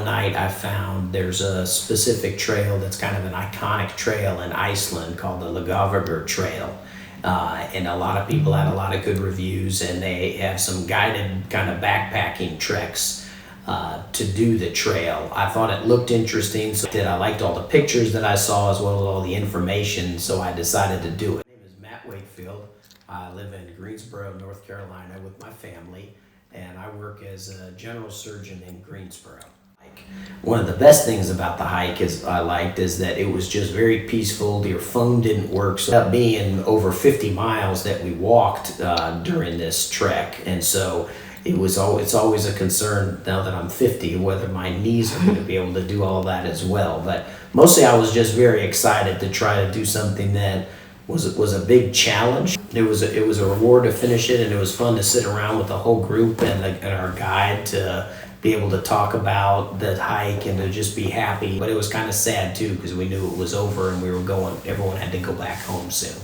one night I found there's a specific trail that's kind of an iconic trail in Iceland called the Lagavagar Trail. And a lot of people had a lot of good reviews, and they have some guided kind of backpacking treks to do the trail. I thought it looked interesting, so I liked all the pictures that I saw as well as all the information, so I decided to do it. My name is Matt Wakefield. I live in Greensboro, North Carolina with my family, and I work as a general surgeon in Greensboro. One of the best things about the hike is that it was just very peaceful. Your phone didn't work, so it ended up being over 50 miles that we walked during this trek, and so it's always a concern now that I'm 50 whether my knees are going to be able to do all that as well. But mostly I was just very excited to try to do something that was a big challenge. It was a reward to finish it, and it was fun to sit around with the whole group and our guide to be able to talk about the hike and to just be happy. But it was kind of sad too because we knew it was over and everyone had to go back home soon.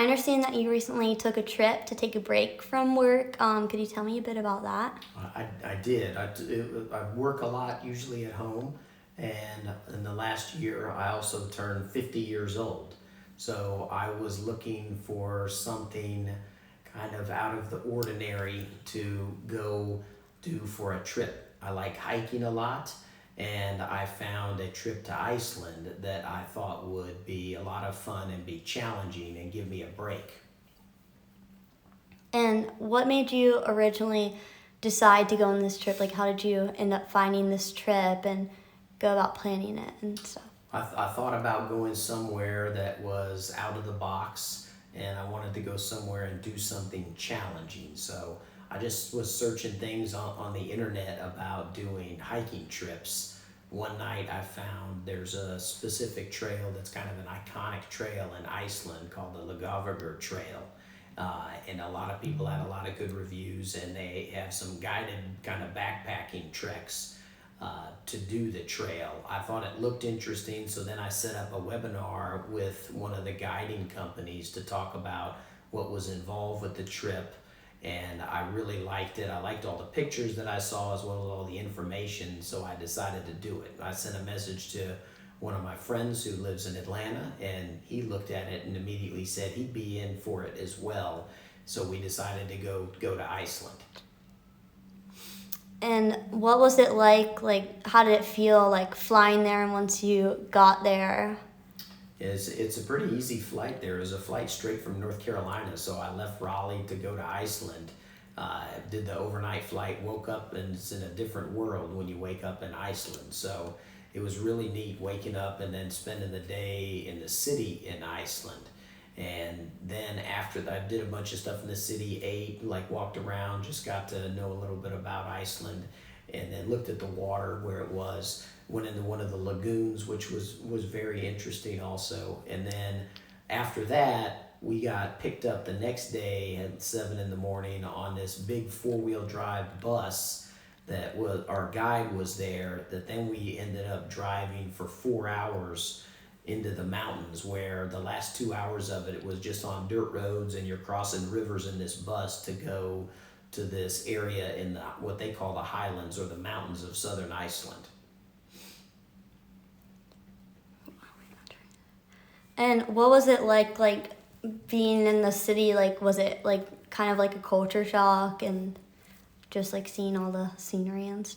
I understand that you recently took a trip to take a break from work. Could you tell me a bit about that? I did. I work a lot, usually at home, and in the last year, I also turned 50 years old. So I was looking for something kind of out of the ordinary to go do for a trip. I like hiking a lot, and I found a trip to Iceland that I thought would be a lot of fun and be challenging and give me a break. And what made you originally decide to go on this trip? Like, how did you end up finding this trip and go about planning it and stuff? I thought about going somewhere that was out of the box, and I wanted to go somewhere and do something challenging. So I just was searching things on the internet about doing hiking trips. One night I found there's a specific trail that's kind of an iconic trail in Iceland called the Lagavagar Trail. And a lot of people had a lot of good reviews, and they have some guided kind of backpacking treks to do the trail. I thought it looked interesting, so then I set up a webinar with one of the guiding companies to talk about what was involved with the trip, and I really liked it. I liked all the pictures that I saw as well as all the information, so I decided to do it. I sent a message to one of my friends who lives in Atlanta, and he looked at it and immediately said he'd be in for it as well. So we decided to go to Iceland. And what was it like? Like, how did it feel like flying there and once you got there? It's a pretty easy flight there. It was a flight straight from North Carolina, so I left Raleigh to go to Iceland. Did the overnight flight, woke up, and it's in a different world when you wake up in Iceland. So it was really neat waking up and then spending the day in the city in Iceland. And then after that, I did a bunch of stuff in the city, ate, like walked around, just got to know a little bit about Iceland, and then looked at the water where it was. Went into one of the lagoons, which was very interesting also. And then after that, we got picked up the next day at 7 in the morning on this big 4-wheel drive bus that was our guide was there. That then we ended up driving for 4 hours into the mountains, where the last 2 hours of it was just on dirt roads, and you're crossing rivers in this bus to go to this area in what they call the Highlands, or the mountains of southern Iceland. And what was it like being in the city? Like, was it like kind of like a culture shock and just like seeing all the scenery and stuff?